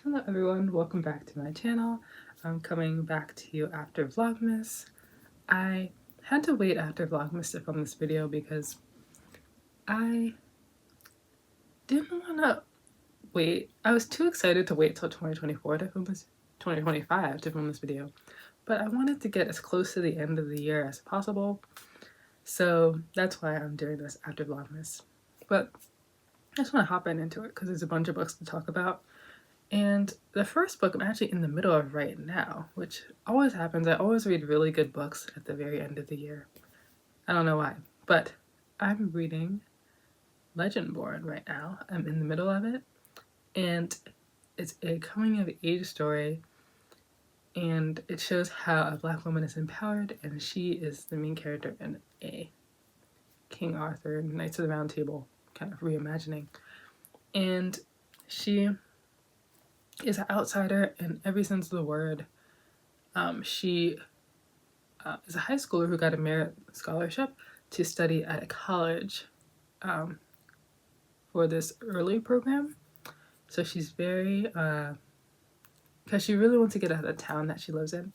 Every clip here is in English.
Hello everyone, welcome back to my channel. I'm coming back to you after Vlogmas. I had to wait after Vlogmas to film this video because I didn't want to wait. I was too excited to wait till 2024 to film this, 2025 to film this video, but I wanted to get as close to the end of the year as possible. So that's why I'm doing this after Vlogmas. But I just want to hop right into it because there's a bunch of books to talk about. And the first book I'm actually in the middle of right now, which always happens. I always read really good books at the very end of the year. I don't know why, but I'm reading Legendborn right now. I'm in the middle of it, and it's a coming of age story, and it shows how a Black woman is empowered, and she is the main character in a King Arthur Knights of the Round Table kind of reimagining. And she is an outsider in every sense of the word. She is a high schooler who got a merit scholarship to study at a college for this early program. So she's very, because she really wants to get out of the town that she lives in,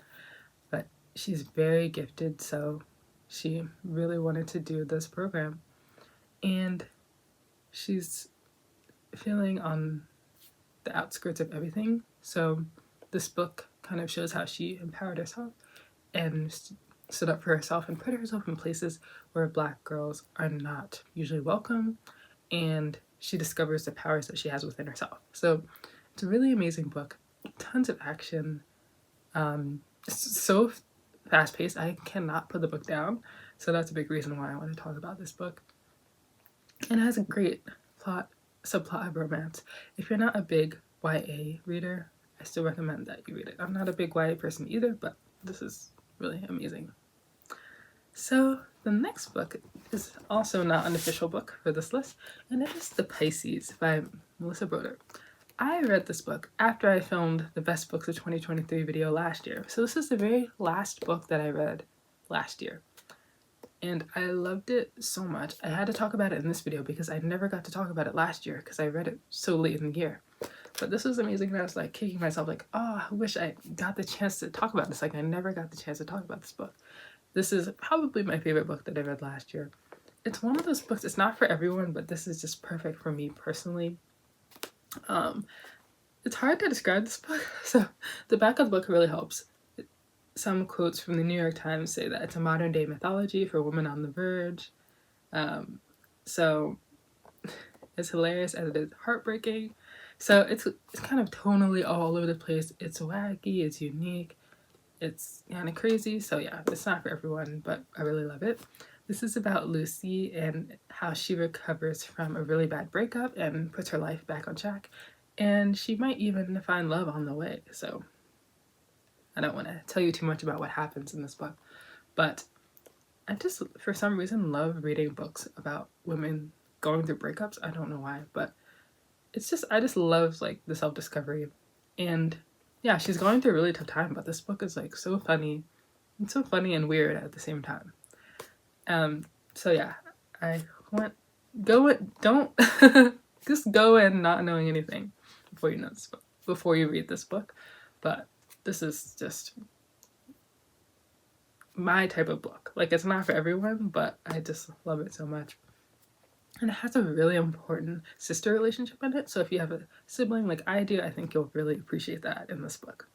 but she's very gifted, so she really wanted to do this program. And she's feeling on the outskirts of everything. So this book kind of shows how she empowered herself and stood up for herself and put herself in places where Black girls are not usually welcome, and she discovers the powers that she has within herself. So it's a really amazing book, tons of action. It's so fast-paced, I cannot put the book down, so that's a big reason why I want to talk about this book. And it has a great subplot of romance. If you're not a big YA reader, I still recommend that you read it. I'm not a big YA person either, but this is really amazing. So the next book is also not an official book for this list, and it is The Pisces by Melissa Broder. I read this book after I filmed the Best Books of 2023 video last year, so this is the very last book that I read last year. And I loved it so much. I had to talk about it in this video because I never got to talk about it last year because I read it so late in the year. But this was amazing, and I was like kicking myself like, oh, I wish I got the chance to talk about this. Like, I never got the chance to talk about this book. This is probably my favorite book that I read last year. It's one of those books, it's not for everyone, but this is just perfect for me personally. It's hard to describe this book, so the back of the book really helps. Some quotes from the New York Times say that it's a modern day mythology for women on the verge. So it's hilarious and it is heartbreaking. So it's kind of tonally all over the place. It's wacky, it's unique, it's kind of crazy. So yeah, it's not for everyone, but I really love it. This is about Lucy and how she recovers from a really bad breakup and puts her life back on track. And she might even find love on the way. So I don't want to tell you too much about what happens in this book, but I just, for some reason, love reading books about women going through breakups. I don't know why, but it's just, I just love like the self-discovery. And yeah, she's going through a really tough time, but this book is like so funny. It's so funny and weird at the same time. So yeah, I want, don't just go in not knowing anything before you know this book, before you read this book. But this is just my type of book. Like, it's not for everyone, but I just love it so much. And it has a really important sister relationship in it. So if you have a sibling like I do, I think you'll really appreciate that in this book.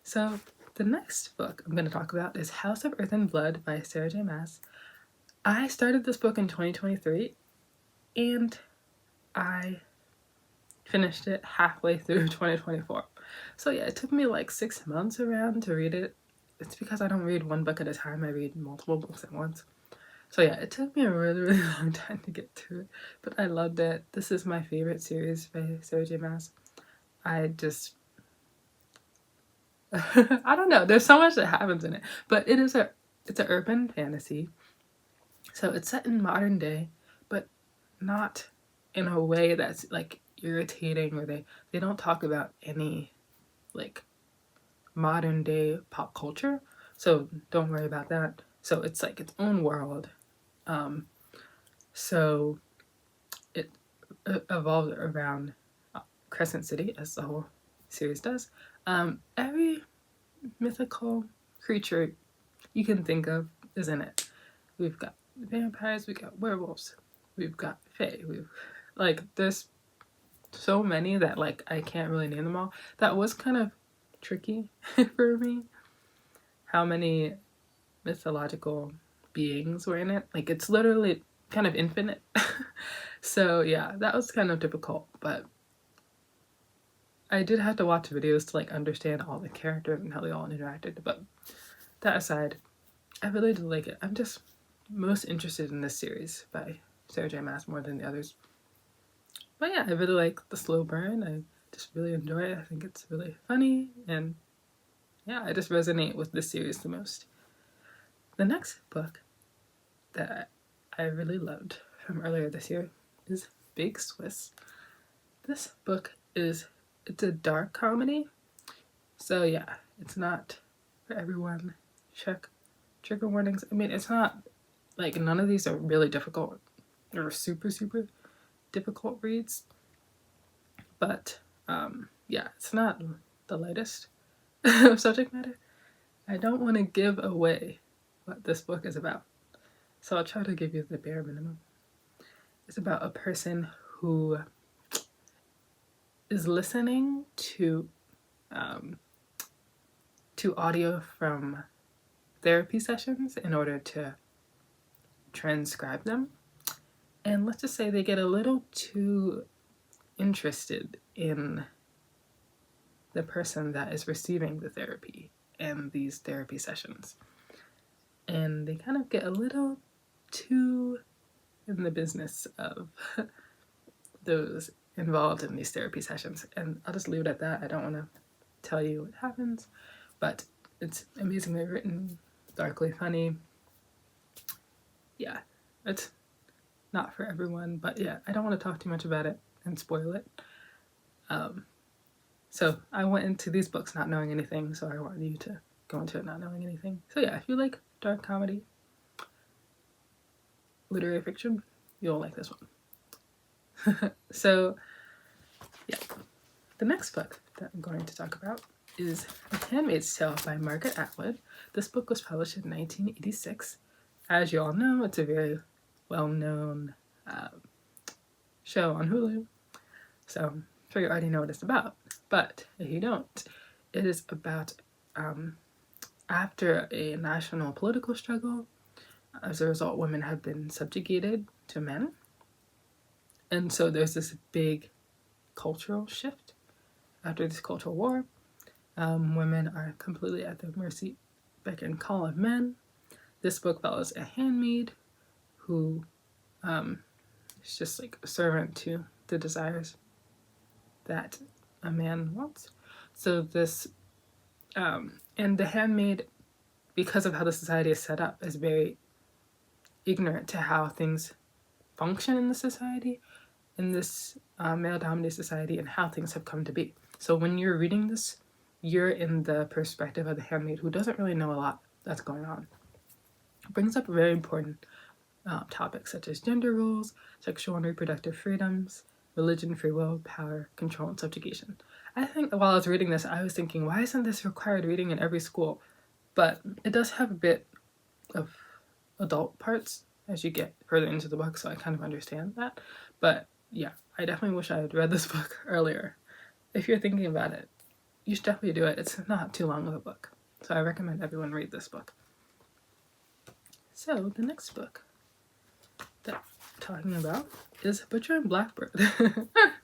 So the next book I'm going to talk about is House of Earth and Blood by Sarah J Maas. I started this book in 2023 and I finished it halfway through 2024. So yeah, it took me like 6 months around to read it. It's because I don't read one book at a time, I read multiple books at once. So yeah, it took me a really, really long time to get through it, but I loved it. This is my favorite series by Sarah J Maas. I just, I don't know, there's so much that happens in it, but it's an urban fantasy. So it's set in modern day, but not in a way that's like irritating, or they don't talk about any like modern day pop culture, so don't worry about that. So it's like its own world. So it evolved around Crescent City as the whole series does. Every mythical creature you can think of is in it. We've got vampires, we've got werewolves, we've got fae, there's so many that like I can't really name them all. That was kind of tricky for me. How many mythological beings were in it? Like it's literally kind of infinite. So yeah, that was kind of difficult, but I did have to watch videos to like understand all the characters and how they all interacted. But that aside, I really did like it. I'm just most interested in this series by Sarah J. Maas more than the others. But yeah, I really like the slow burn. I just really enjoy it. I think it's really funny, and yeah, I just resonate with this series the most. The next book that I really loved from earlier this year is Big Swiss. This book it's a dark comedy. So yeah, it's not for everyone. Check trigger warnings. I mean, it's not like none of these are really difficult or super difficult reads, but yeah, it's not the lightest of subject matter. I don't want to give away what this book is about, so I'll try to give you the bare minimum. It's about a person who is listening to audio from therapy sessions in order to transcribe them. And let's just say they get a little too interested in the person that is receiving the therapy and these therapy sessions. And they kind of get a little too in the business of those involved in these therapy sessions. And I'll just leave it at that. I don't want to tell you what happens, but it's amazingly written, darkly funny. Yeah, it's not for everyone, but yeah, I don't want to talk too much about it and spoil it. So I went into these books not knowing anything, so I want you to go into it not knowing anything. So yeah, if you like dark comedy, literary fiction, you'll like this one. So yeah, the next book that I'm going to talk about is The Handmaid's Tale by Margaret Atwood. This book was published in 1986. As you all know, it's a very well-known show on Hulu, so I'm sure you already know what it's about. But if you don't, it is about after a national political struggle. As a result, women have been subjugated to men, and so there's this big cultural shift after this cultural war. Women are completely at the mercy, beck and call of men. This book follows a handmaid who is just like a servant to the desires that a man wants. So this, and the handmaid, because of how the society is set up, is very ignorant to how things function in the society, in this male-dominated society, and how things have come to be. So when you're reading this, you're in the perspective of the handmaid who doesn't really know a lot that's going on. It brings up very important topics such as gender roles, sexual and reproductive freedoms, religion, free will, power, control, and subjugation. I think while I was reading this, I was thinking, why isn't this required reading in every school? But it does have a bit of adult parts as you get further into the book, so I kind of understand that. But yeah, I definitely wish I had read this book earlier. If you're thinking about it, you should definitely do it. It's not too long of a book, so I recommend everyone read this book. So the next book that I'm talking about is Butcher and Blackbird.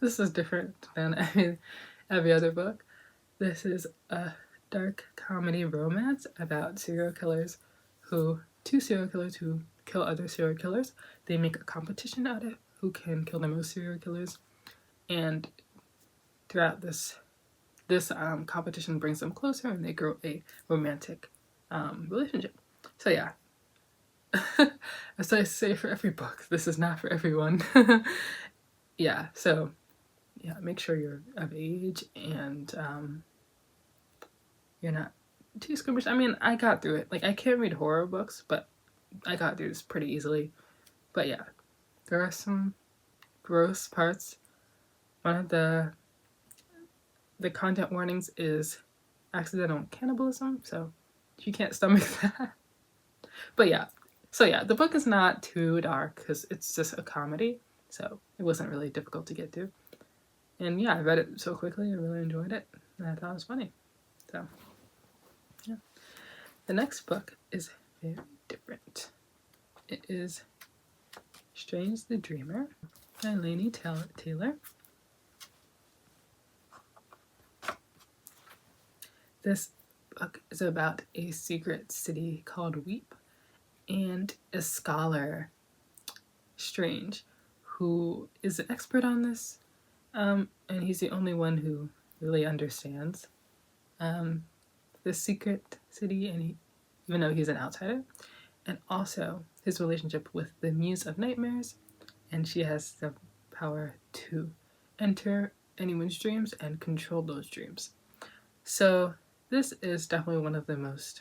This is different than every other book. This is a dark comedy romance about two serial killers who kill other serial killers. They make a competition out of who can kill the most serial killers, and throughout this competition brings them closer, and they grow a romantic relationship. So yeah, as I say for every book, this is not for everyone. Yeah, so yeah, make sure you're of age and you're not too squeamish. I mean, I got through it. Like, I can't read horror books, but I got through this pretty easily. But yeah, there are some gross parts. One of the the content warnings is accidental cannibalism, so you can't stomach that. But yeah, so yeah, the book is not too dark because it's just a comedy, so it wasn't really difficult to get to. And yeah, I read it so quickly, I really enjoyed it, and I thought it was funny. So yeah. The next book is very different. It is Strange the Dreamer by Laini Taylor. This book is about a secret city called Weep and a scholar, Strange, who is an expert on this, and he's the only one who really understands this secret city, and even though he's an outsider, and also his relationship with the Muse of Nightmares, and she has the power to enter anyone's dreams and control those dreams. So this is definitely one of the most...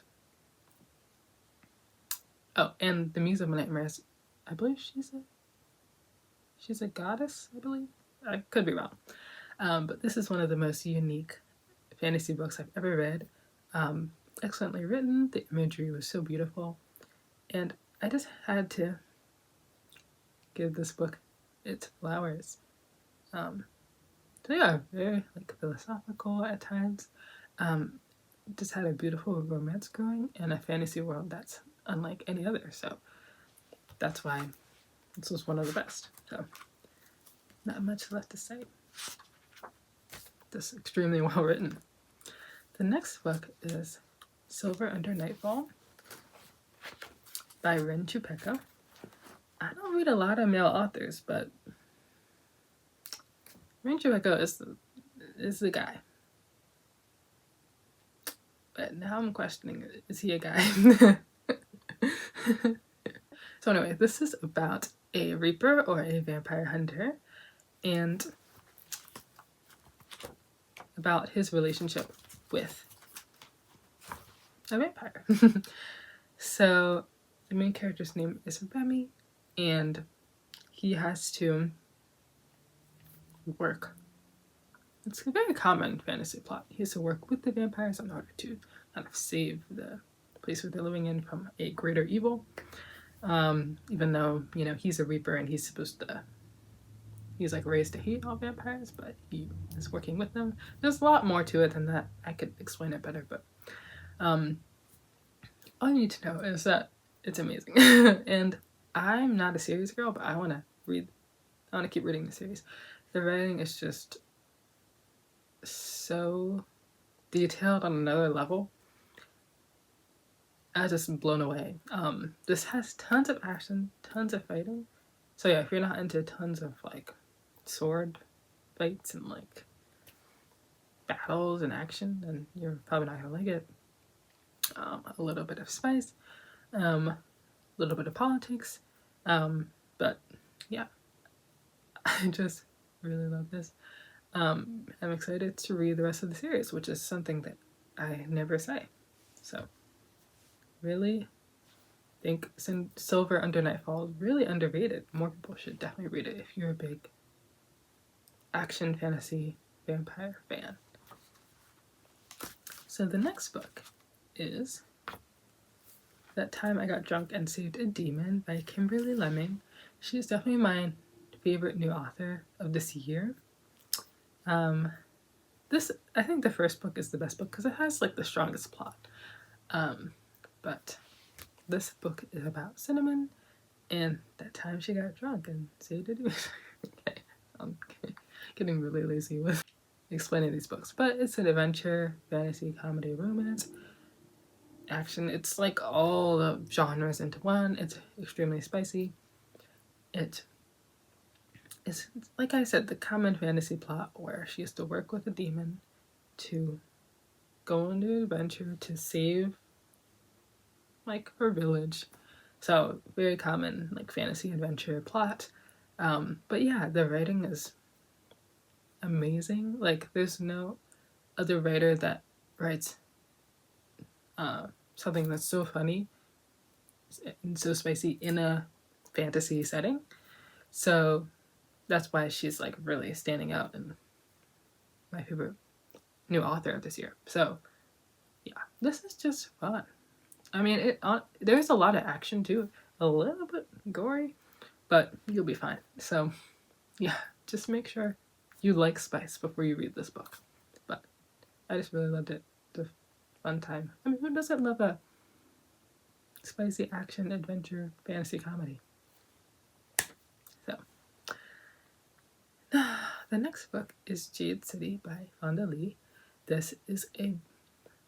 Oh, and the Muse of Nightmares, I believe she's a goddess, I believe. I could be wrong. But this is one of the most unique fantasy books I've ever read. Excellently written, the imagery was so beautiful, and I just had to give this book its flowers. So yeah, very like philosophical at times. Just had a beautiful romance going in a fantasy world that's unlike any other. So that's why this was one of the best. So not much left to say. Just extremely well written. The next book is Silver Under Nightfall by Rin Chupeco. I don't read a lot of male authors, but Rin Chupeco is the guy. But now I'm questioning, is he a guy? So anyway, this is about a reaper or a vampire hunter, and about his relationship with a vampire. So the main character's name is Remy, and he has to work. It's a very common fantasy plot. He has to work with the vampires in order to kind of save the place where they're living in from a greater evil. Even though, you know, he's a reaper and he's like raised to hate all vampires, but he is working with them. There's a lot more to it than that. I could explain it better, but all you need to know is that it's amazing. And I'm not a series girl, but I want to keep reading the series. The writing is just so detailed on another level. I was just blown away. This has tons of action, tons of fighting. So yeah, if you're not into tons of like sword fights and like battles and action, then you're probably not gonna like it. A little bit of spice, a little bit of politics, but yeah, I just really love this. I'm excited to read the rest of the series, which is something that I never say. So really think Silver Under Nightfall is really underrated. More people should definitely read it if you're a big action fantasy vampire fan. So the next book is That Time I Got Drunk and Saved a Demon by Kimberly Lemming. She's definitely my favorite new author of this year. I think the first book is the best book because it has like the strongest plot. But this book is about Cinnamon and that time she got drunk and saved a demon. Okay, I'm getting really lazy with explaining these books, but it's an adventure, fantasy, comedy, romance, action. It's like all the genres into one. It's extremely spicy. It's like I said, the common fantasy plot where she has to work with a demon to go on an adventure to save like her village. So very common like fantasy adventure plot. But yeah, the writing is amazing. Like there's no other writer that writes something that's so funny and so spicy in a fantasy setting. So that's why she's like really standing out and my favorite new author of this year. So yeah, this is just fun. I mean, there's a lot of action too, a little bit gory, but you'll be fine. So yeah, just make sure you like spice before you read this book. But I just really loved it. The fun time. I mean, who doesn't love a spicy action adventure fantasy comedy? So the next book is Jade City by Fonda Lee. This is a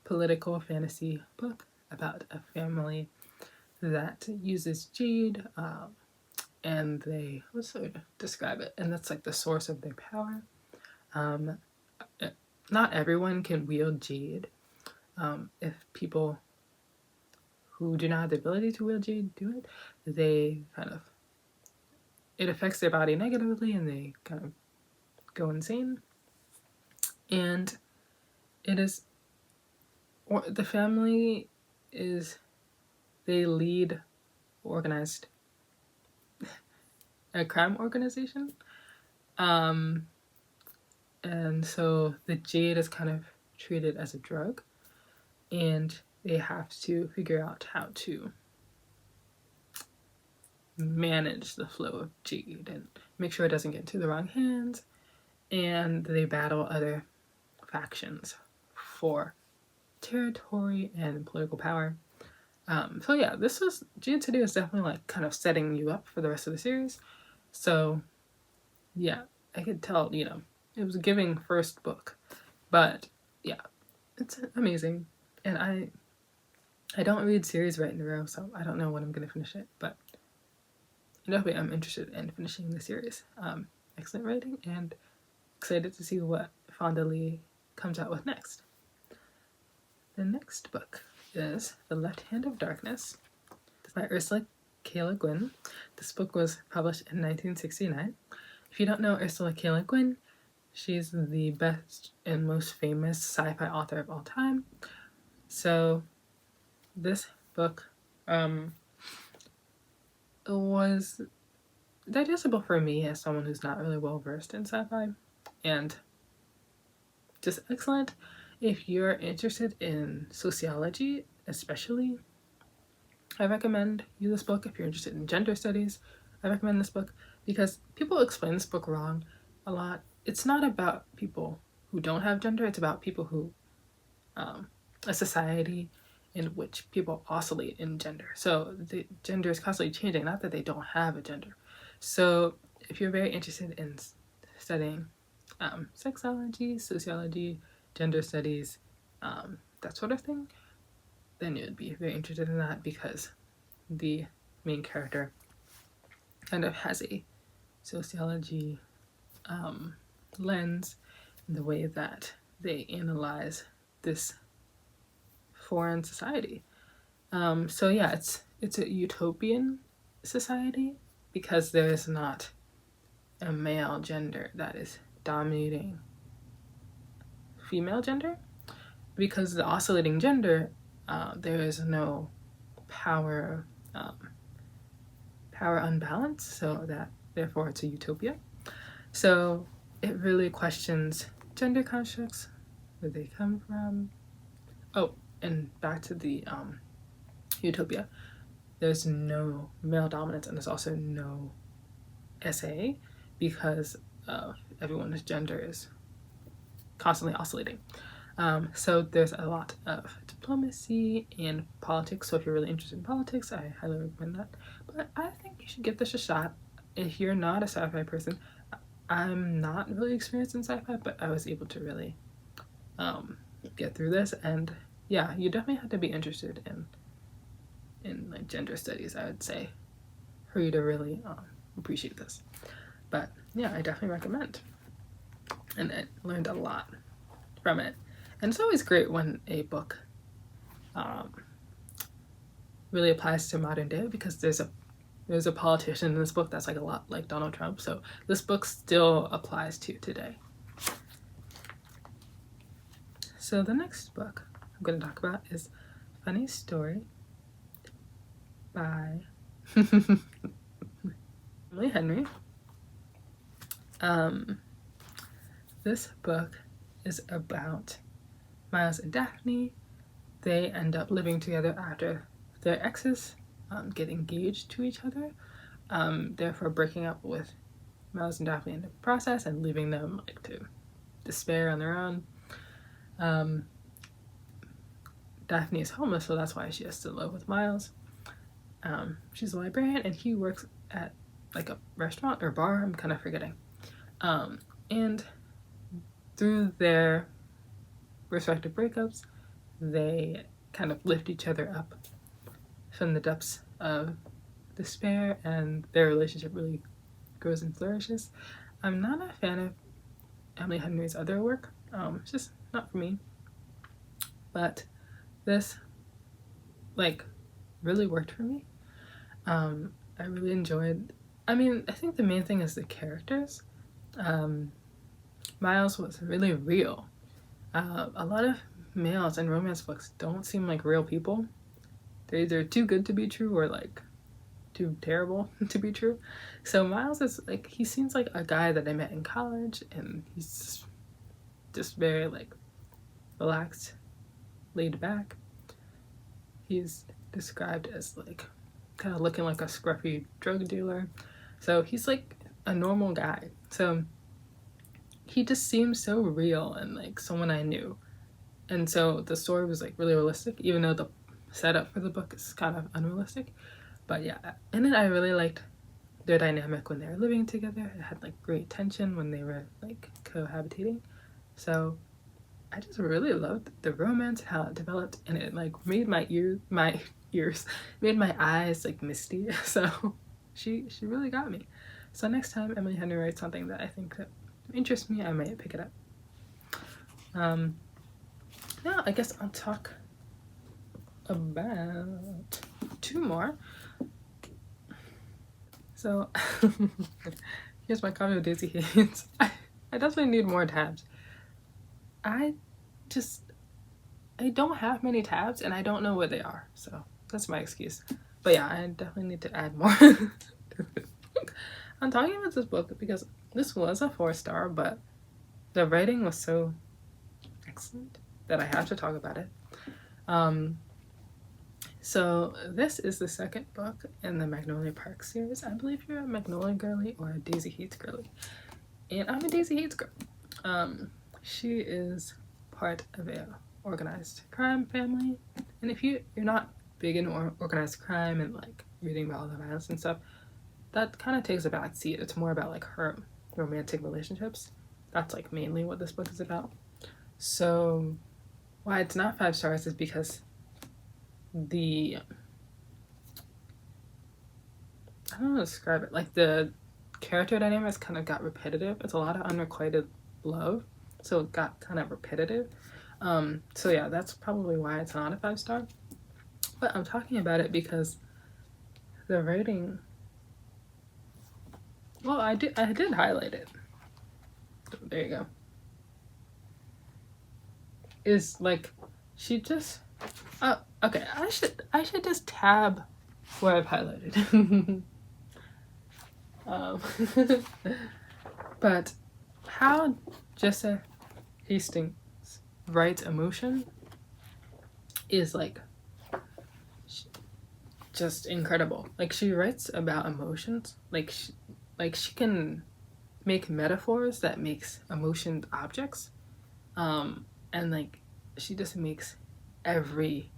political fantasy book about a family that uses jade, and they, let's sort of describe it, and that's like the source of their power. Not everyone can wield jade. If people who do not have the ability to wield jade do it, they kind of, it affects their body negatively and they kind of go insane. And it is, or the family is, they lead organized a crime organization. And so the jade is kind of treated as a drug, and they have to figure out how to manage the flow of jade and make sure it doesn't get into the wrong hands. And they battle other factions for territory and political power. So yeah, this was, Jade City is definitely like kind of setting you up for the rest of the series. So yeah, I could tell, you know, it was a giving first book, but yeah, it's amazing. And I don't read series right in a row, so I don't know when I'm gonna finish it, but definitely I'm interested in finishing the series. Excellent writing, and excited to see what Fonda Lee comes out with next. The next book is The Left Hand of Darkness by Ursula K. Le Guin. This book was published in 1969. If you don't know Ursula K. Le Guin, she's the best and most famous sci-fi author of all time. So this book was digestible for me as someone who's not really well versed in sci-fi, and just excellent. If you're interested in sociology, especially, I recommend you this book. If you're interested in gender studies, I recommend this book because people explain this book wrong a lot. It's not about people who don't have gender, it's about people who, a society in which people oscillate in gender. So the gender is constantly changing, not that they don't have a gender. So if you're very interested in studying sexology, sociology, gender studies, that sort of thing, then you'd be very interested in that because the main character kind of has a sociology lens in the way that they analyze this foreign society. So yeah, it's a utopian society because there is not a male gender that is dominating female gender. Because the oscillating gender, there is no power unbalance, so that therefore it's a utopia. So it really questions gender constructs, where they come from. Oh, and back to the utopia. There's no male dominance, and there's also no SA because everyone's gender is constantly oscillating. So there's a lot of diplomacy and politics. So if you're really interested in politics, I highly recommend that. But I think you should give this a shot. If you're not a sci-fi person, I'm not really experienced in sci-fi, but I was able to really get through this. And yeah, you definitely have to be interested in like gender studies, I would say, for you to really appreciate this. But yeah, I definitely recommend. And I learned a lot from it. And it's always great when a book really applies to modern day because there's a politician in this book that's like a lot like Donald Trump. So this book still applies to today. So the next book I'm going to talk about is Funny Story by Emily Henry. This book is about Miles and Daphne, they end up living together after their exes get engaged to each other, therefore breaking up with Miles and Daphne in the process and leaving them like to despair on their own. Daphne is homeless, so that's why she has to live with Miles. She's a librarian, and he works at like a restaurant or bar, I'm kind of forgetting. And through their respective breakups, they kind of lift each other up from the depths of despair, and their relationship really grows and flourishes. I'm not a fan of Emily Henry's other work. It's just not for me. But this, like, really worked for me. I really enjoyed. I think the main thing is the characters. Miles was really real. A lot of males in romance books don't seem like real people. They're either too good to be true or like too terrible to be true. So Miles is like, he seems like a guy that I met in college, and he's just very like relaxed, laid back. He's described as like kind of looking like a scruffy drug dealer. So he's like a normal guy. So he just seems so real and like someone I knew. And so the story was like really realistic, even though the setup for the book is kind of unrealistic. But yeah, and then I really liked their dynamic when they were living together. It had like great tension when they were like cohabitating. So I just really loved the romance, how it developed, and it like made my ears made my eyes like misty. So she really got me. So next time Emily Henry writes something that I think that interests me, I might pick it up. Now I guess I'll talk about two more. So here's my copy of Daisy Haynes. I definitely need more tabs. I don't have many tabs, and I don't know where they are, so that's my excuse. But yeah, I definitely need to add more. I'm talking about this book because this was a 4-star, but the writing was so excellent that I have to talk about it. So this is the second book in the Magnolia Park series. I believe you're a Magnolia girly or a Daisy Haynes girly, and I'm a Daisy Haynes girl. She is part of a organized crime family, and if you're not big in organized crime and like reading about all the violence and stuff, that kind of takes a back seat. It's more about like her romantic relationships. That's like mainly what this book is about. So why it's not 5 stars is because I don't know how to describe it. Like the character dynamics kind of got repetitive. It's a lot of unrequited love, so it got kind of repetitive. So yeah, that's probably why it's not a 5-star. But I'm talking about it because the writing. Well, I did highlight it. There you go. Is like she just. Okay. I should just tab where I've highlighted. But how Jessa Hastings writes emotion is like just incredible. Like she writes about emotions, like she can make metaphors that makes emotions objects, and like she just makes every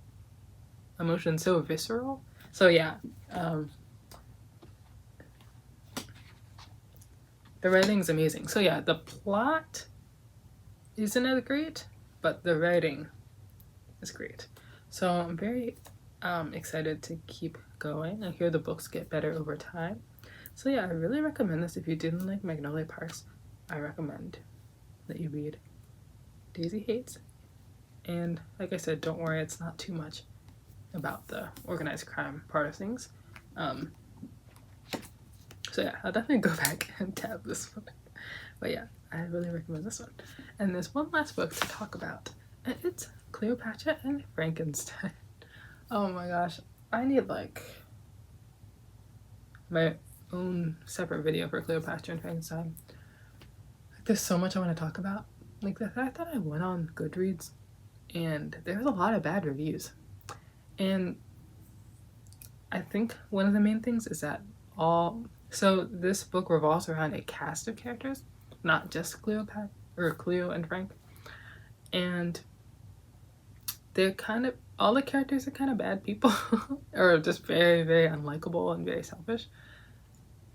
emotion so visceral. So yeah, the writing's amazing. So yeah, the plot isn't as great, but the writing is great. So I'm very excited to keep going. I hear the books get better over time. So yeah, I really recommend this. If you didn't like Magnolia Parks, I recommend that you read Daisy Haynes. And like I said, don't worry, it's not too much about the organized crime part of things. So yeah, I'll definitely go back and tab this one. But yeah, I really recommend this one. And there's one last book to talk about, and it's Cleopatra and Frankenstein. Oh my gosh, I need like my own separate video for Cleopatra and Frankenstein. Like, there's so much I want to talk about. Like the fact that I went on Goodreads and there's a lot of bad reviews. And I think one of the main things is that so this book revolves around a cast of characters, not just Cleo and Frank. And they're all the characters are kind of bad people, or just very, very unlikable and very selfish.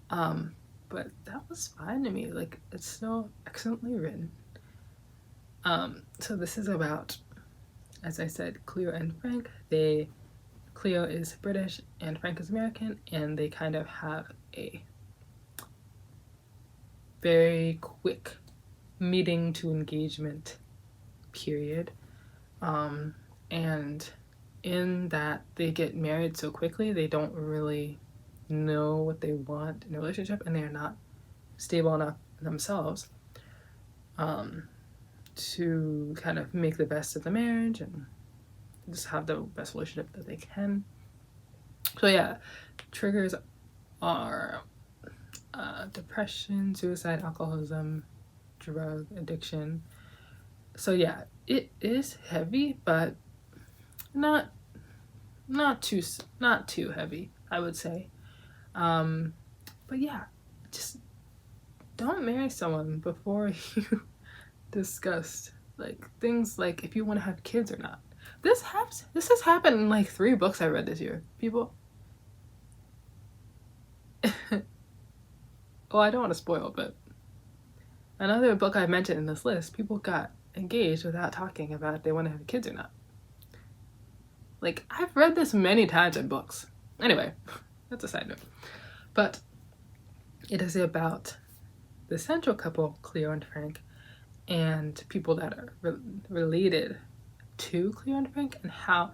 But that was fine to me. Like, it's so excellently written. So this is about, as I said, Cleo and Frank. Cleo is British and Frank is American, and they kind of have a very quick meeting to engagement period. And in that they get married so quickly, they don't really know what they want in a relationship, and they're not stable enough themselves to kind of make the best of the marriage and just have the best relationship that they can. So yeah, triggers are depression, suicide, alcoholism, drug addiction. So yeah, it is heavy, but not too heavy, I would say. But yeah, just don't marry someone before you discuss like things like if you want to have kids or not. This has happened in like 3 books I read this year. People well, I don't want to spoil, but another book I mentioned in this list, people got engaged without talking about if they want to have kids or not. Like, I've read this many times in books. Anyway, that's a side note. But it is about the central couple, Cleo and Frank, and people that are related to Cleo and Frank, and how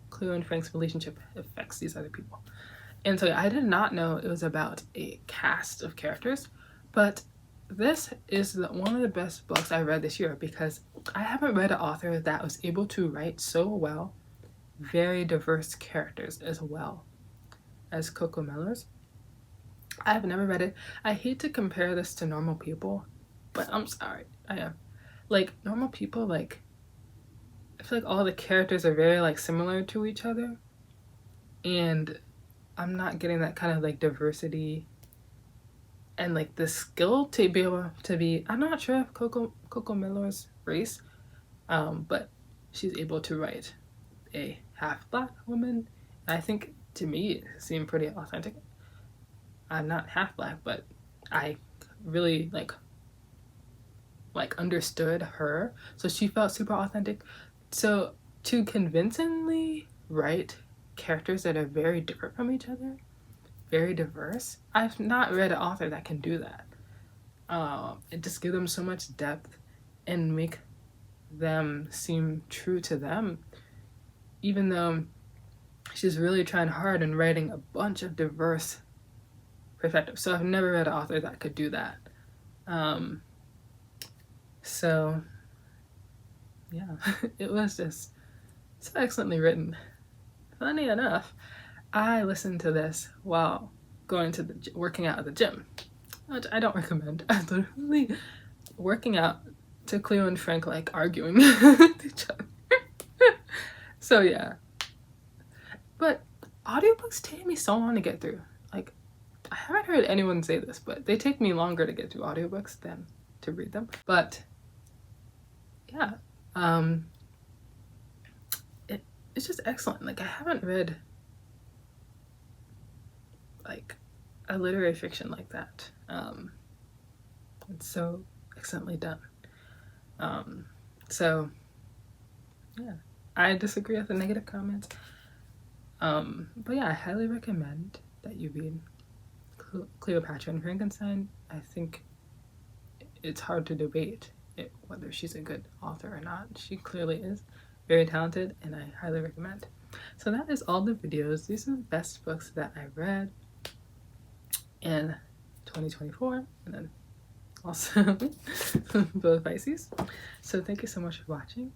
Cleo and Frank's relationship affects these other people. And so I did not know it was about a cast of characters, but this is one of the best books I read this year because I haven't read an author that was able to write so well very diverse characters as well as Coco Mellows. I have never read it. I hate to compare this to Normal People, but I'm sorry, I am. Like, Normal People, like, I feel like all the characters are very like similar to each other, and I'm not getting that kind of like diversity and like the skill to be able to be. I'm not sure if Coco Mellows race, but she's able to write a half black woman. I think to me it seemed pretty authentic. I'm not half black, but I really like understood her, so she felt super authentic. So to convincingly write characters that are very different from each other, very diverse, I've not read an author that can do that. And just give them so much depth and make them seem true to them, even though she's really trying hard and writing a bunch of diverse perspectives. So I've never read an author that could do that. So yeah, it was just so excellently written. Funny enough, I listened to this while working out at the gym, which I don't recommend. I literally working out to Cleo and Frank like arguing with each other. So yeah, but audiobooks take me so long to get through. Like, I haven't heard anyone say this, but they take me longer to get through audiobooks than to read them. But yeah, it's just excellent. Like, I haven't read like a literary fiction like that. It's so excellently done. So yeah, I disagree with the negative comments. But yeah, I highly recommend that you read Cleopatra and Frankenstein. I think it's hard to debate whether she's a good author or not. She clearly is very talented, and I highly recommend. So that is all the videos. These are the best books that I read in 2024, and then also both Pisces. So thank you so much for watching.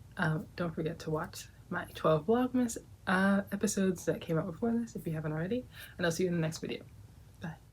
Don't forget to watch my 12 Vlogmas episodes that came out before this if you haven't already, and I'll see you in the next video.